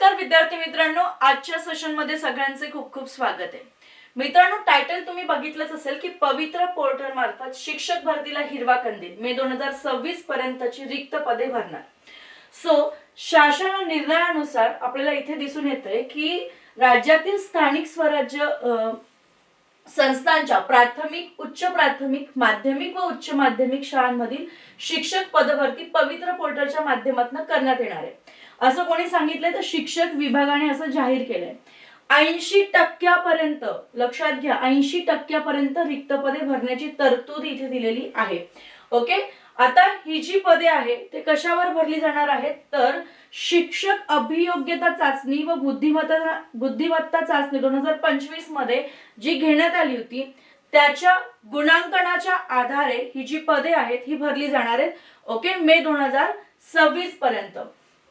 नमस्कार विद्यार्थी मित्रांनो, आजच्या सेशन मध्ये सगळ्यांचे खूप खूप स्वागत आहे। मित्रांनो, टायटल तुम्ही बघितलंच असेल की पवित्र पोर्टल मार्फत शिक्षक भरतीला हिरवा कंदील मे 2026 पर्यंतची रिक्त पदे भरणार। शासन निर्णयानुसार आपल्याला इथे दिसून येतंय की राज्यातील स्थानिक स्वराज्य संस्थांच्या प्राथमिक, उच्च प्राथमिक, माध्यमिक व उच्च माध्यमिक शाळांमधील शिक्षक पदभरती पवित्र पोर्टलच्या माध्यमातून करण्यात येणार आहे असं कोणी सांगितलंय तर शिक्षक विभागाने असं जाहीर केलंय। 80% लक्षात घ्या, 80% रिक्त पदे भरण्याची तरतूद इथे दिलेली आहे। ओके, आता ही जी पदे आहे ते कशावर भरली जाणार आहेत तर शिक्षक अभियोग्यता चाचणी व बुद्धिमत्ता चाचणी 2025 मध्ये जी घेण्यात आली होती त्याच्या गुणांकनाच्या आधारे ही जी पदे आहेत ही भरली जाणार आहेत। ओके, मे 2026 पर्यंत।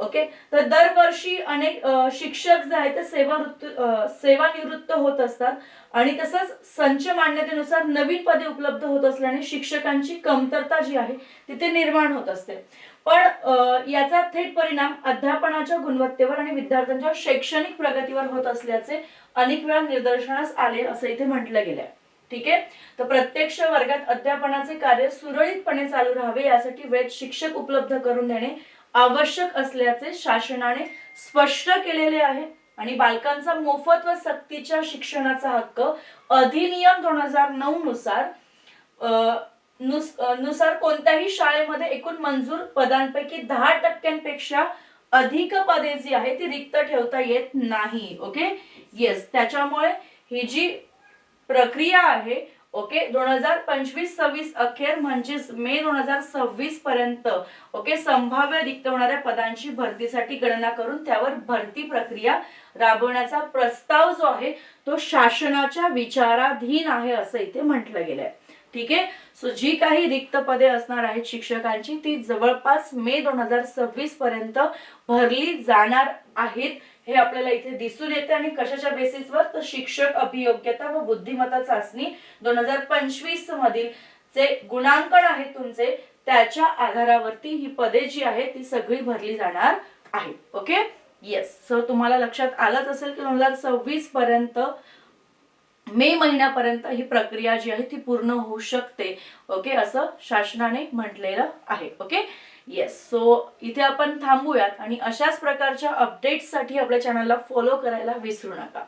ओके, तर दरवर्षी अनेक शिक्षक जे आहेत ते सेवानिवृत्त होत असतात आणि तसंच संच मान्यतेनुसार नवीन पदे उपलब्ध होत असल्याने शिक्षकांची कमतरता जी आहे तिथे निर्माण होत असते। पण याचा थेट परिणाम अध्यापनाच्या गुणवत्तेवर आणि विद्यार्थ्यांच्या शैक्षणिक प्रगतीवर होत असल्याचे अनेक वेळा निदर्शनास आले असं इथे म्हटलं गेलंय। ठीक आहे, तर प्रत्यक्ष वर्गात अध्यापनाचे कार्य सुरळीतपणे चालू राहावे यासाठी वेळ शिक्षक उपलब्ध करून देणे आवश्यक असल्याचे शासनाने स्पष्ट केलेले आहे आणि बालकांचा मोफत व सक्तीच्या शिक्षणाचा हक्क अधिनियम 2009 नुसार कोणत्याही शाळेमध्ये एकूण मंजूर पदांपैकी 10% अधिक पदे जी आहे ती रिक्त ठेवता येत नाही। ओके, येस, त्याच्यामुळे ही जी प्रक्रिया आहे ओके 2025-26 अखेर म्हणजेच मे 2026 पर्यंत ओके संभाव्य रिक्त होणाऱ्या पदांची भरतीसाठी गणना करून त्यावर भरती प्रक्रिया राबवण्याचा प्रस्ताव जो आहे तो शासनाच्या विचाराधीन आहे असं इथे म्हटलं गेलंय। ठीक आहे, सो जी काही रिक्त पदे असणार आहेत शिक्षकांची ती जवळपास मे 2026 पर्यंत भरली जाणार आहेत हे आपल्याला इथे दिसून येते। आणि कशाच्या बेसिसवर तर शिक्षक अभियोग्यता व बुद्धिमत्ता चाचणी 2025 मधील जे गुणांकन आहे तुमचे त्याच्या आधारावरती ही पदे जी आहे ती सगळी भरली जाणार आहे। ओके, येस, सो तुम्हाला लक्षात आलंच असेल की 2026 पर्यंत मे महिन्यापर्यंत ही प्रक्रिया जी आहे ती पूर्ण होऊ शकते। ओके, असं शासनाने म्हटलेलं आहे। ओके, येस, सो इथे आपण थांबूयात आणि अशाच प्रकारच्या अपडेट्ससाठी आपल्या चॅनलला फॉलो करायला विसरू नका।